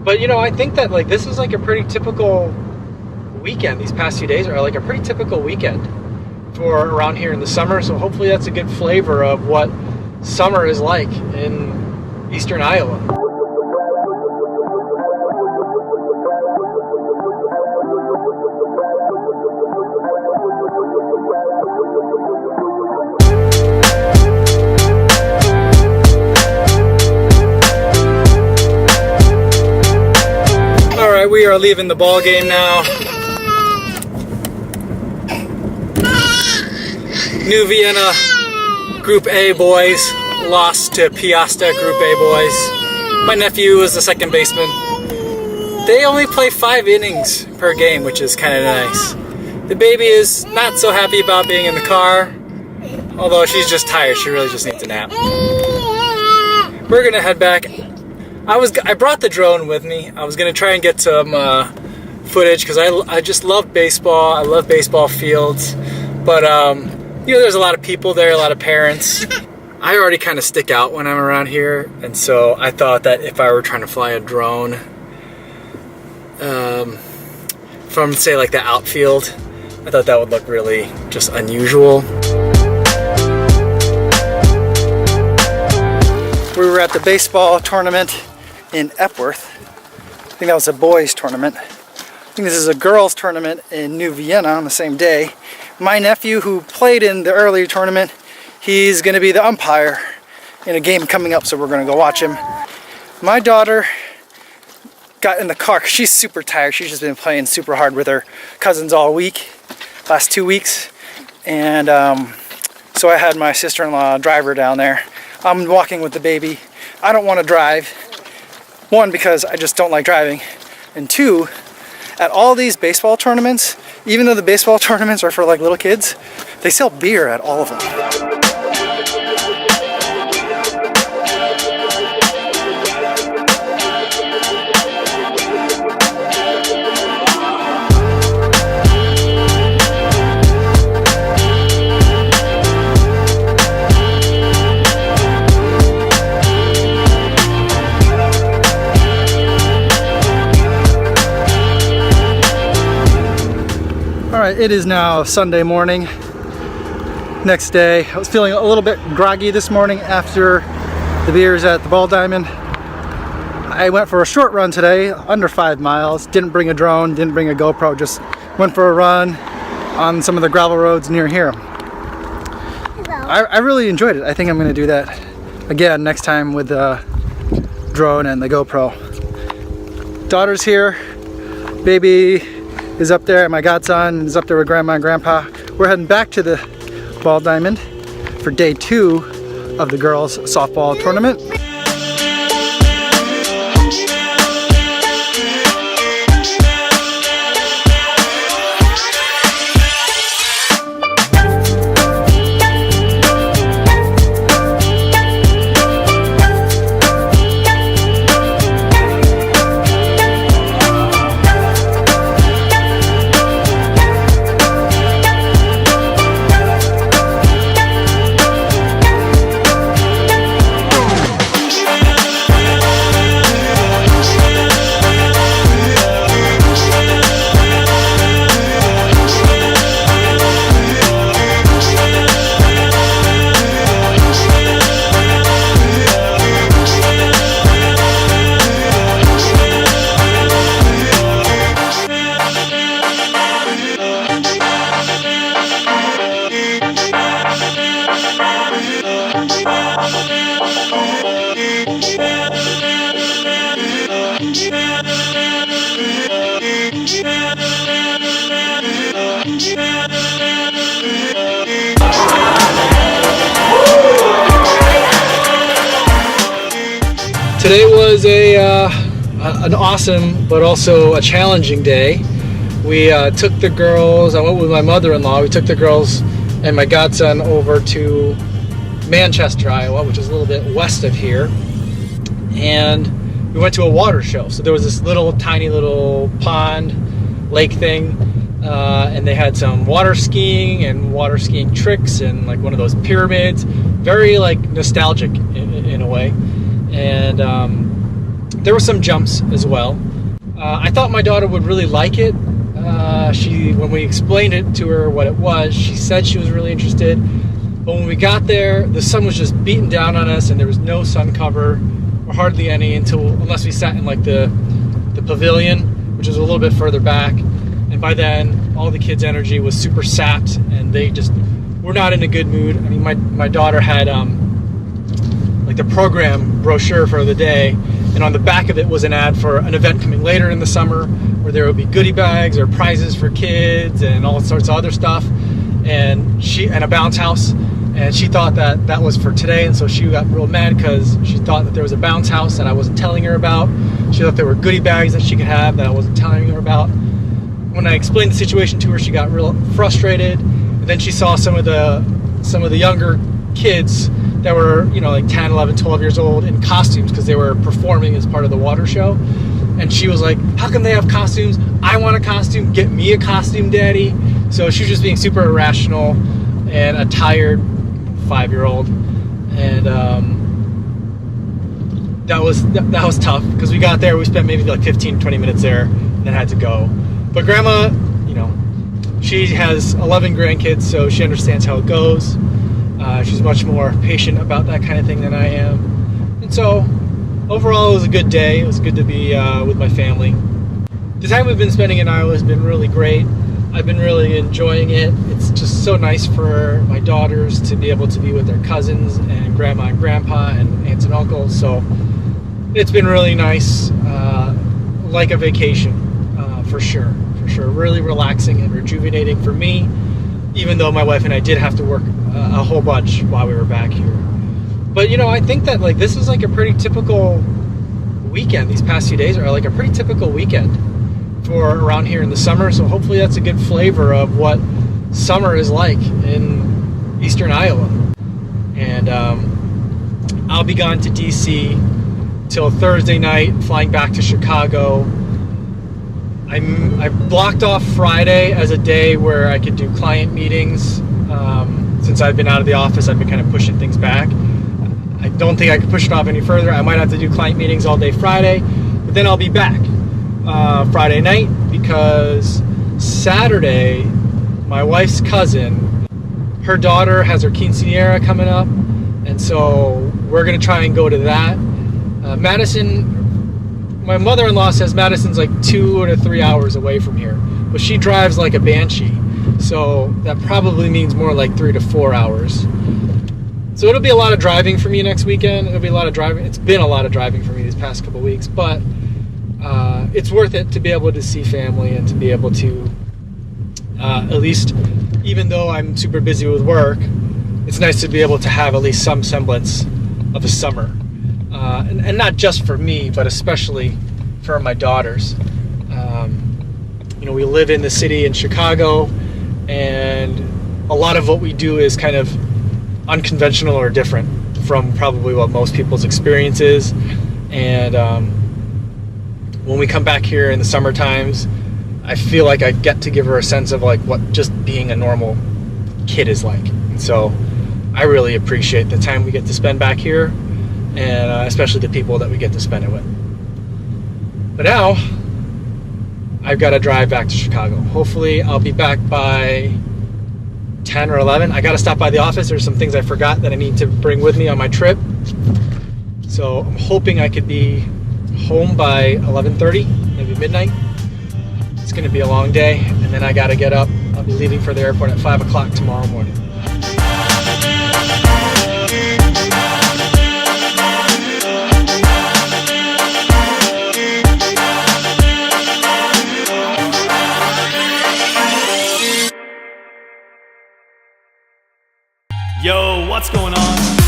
But you know, I think that like this is like a pretty typical weekend. These past few days are like a pretty typical weekend for around here in the summer. So hopefully that's a good flavor of what summer is like in eastern Iowa. Alright, we are leaving the ball game now. New Vienna Group A boys lost to Piasta Group A boys. My nephew is the second baseman. They only play 5 innings per game, which is kind of nice. The baby is not so happy about being in the car, although she's just tired. She really just needs a nap. We're gonna head back. I brought the drone with me. I was gonna try and get some footage because I just love baseball. I love baseball fields, but you know, there's a lot of people there, a lot of parents. I already kind of stick out when I'm around here, and so I thought that if I were trying to fly a drone from, say, like the outfield, I thought that would look really just unusual. We were at the baseball tournament in Epworth. I think that was a boys' tournament. I think this is a girls' tournament in New Vienna on the same day. My nephew, who played in the earlier tournament, he's going to be the umpire in a game coming up, so we're going to go watch him. My daughter got in the car because she's super tired. She's just been playing super hard with her cousins all week, last 2 weeks. And so I had my sister-in-law drive her down there. I'm walking with the baby. I don't want to drive. 1, because I just don't like driving. And 2, at all these baseball tournaments, even though the baseball tournaments are for like little kids, they sell beer at all of them. Alright, it is now Sunday morning, next day. I was feeling a little bit groggy this morning after the beers at the Ball Diamond. I went for a short run today, under 5 miles. Didn't bring a drone, didn't bring a GoPro, just went for a run on some of the gravel roads near here. I really enjoyed it. I think I'm going to do that again next time with the drone and the GoPro. Daughter's here, baby is up there, and my godson is up there with grandma and grandpa. We're heading back to the Ball Diamond for day 2 of the girls softball tournament. Today was an awesome but also a challenging day. We took the girls, I went with my mother-in-law, we took the girls and my godson over to Manchester, Iowa, which is a little bit west of here. And we went to a water show. So there was this little tiny little pond, lake thing, and they had some water skiing and water skiing tricks and like one of those pyramids. Very like nostalgic in a way. And there were some jumps as well. I thought my daughter would really like it. When we explained it to her what it was, she said she was really interested. But when we got there, the sun was just beating down on us, and there was no sun cover, or hardly any, unless we sat in like the pavilion, which was a little bit further back. And by then, all the kids' energy was super sapped, and they just were not in a good mood. I mean, my daughter had like the program brochure for the day, and on the back of it was an ad for an event coming later in the summer where there would be goodie bags or prizes for kids and all sorts of other stuff, and a bounce house. And she thought that was for today, and so she got real mad because she thought that there was a bounce house that I wasn't telling her about. She thought there were goodie bags that she could have that I wasn't telling her about. When I explained the situation to her, she got real frustrated. And then she saw some of the younger kids that were, like 10, 11, 12 years old in costumes because they were performing as part of the water show. And she was like, how come they have costumes? I want a costume. Get me a costume, Daddy. So she was just being super irrational and a tired 5-year-old. And that was tough because we got there. We spent maybe like 15, 20 minutes there and then had to go. But Grandma, she has 11 grandkids, so she understands how it goes. She's much more patient about that kind of thing than I am. And so, overall, it was a good day. It was good to be with my family. The time we've been spending in Iowa has been really great. I've been really enjoying it. It's just so nice for my daughters to be able to be with their cousins and grandma and grandpa and aunts and uncles. So, it's been really nice, like a vacation, for sure. Really relaxing and rejuvenating for me, even though my wife and I did have to work a whole bunch while we were back here. But I think that like this is like a pretty typical weekend. These past few days are like a pretty typical weekend for around here in the summer, so hopefully that's a good flavor of what summer is like in eastern Iowa. And I'll be gone to DC till Thursday night, flying back to Chicago. I blocked off Friday as a day where I could do client meetings. Since I've been out of the office, I've been kind of pushing things back. I don't think I can push it off any further. I might have to do client meetings all day Friday, but then I'll be back Friday night because Saturday, my wife's cousin, her daughter has her quinceañera coming up, and so we're going to try and go to that. Madison, my mother-in-law says Madison's like 2 to 3 hours away from here, but she drives like a banshee, so that probably means more like 3 to 4 hours. So it'll be a lot of driving for me next weekend. It'll be a lot of driving. It's been a lot of driving for me these past couple weeks, but it's worth it to be able to see family and to be able to at least, even though I'm super busy with work, it's nice to be able to have at least some semblance of a summer. And not just for me, but especially for my daughters. We live in the city in Chicago, and a lot of what we do is kind of unconventional or different from probably what most people's experience is. And when we come back here in the summer times, I feel like I get to give her a sense of like what just being a normal kid is like. And so I really appreciate the time we get to spend back here, and especially the people that we get to spend it with. But now, I've got to drive back to Chicago. Hopefully, I'll be back by 10 or 11. I got to stop by the office. There's some things I forgot that I need to bring with me on my trip. So I'm hoping I could be home by 11:30, maybe midnight. It's going to be a long day, and then I got to get up. I'll be leaving for the airport at 5 o'clock tomorrow morning. Yo, what's going on?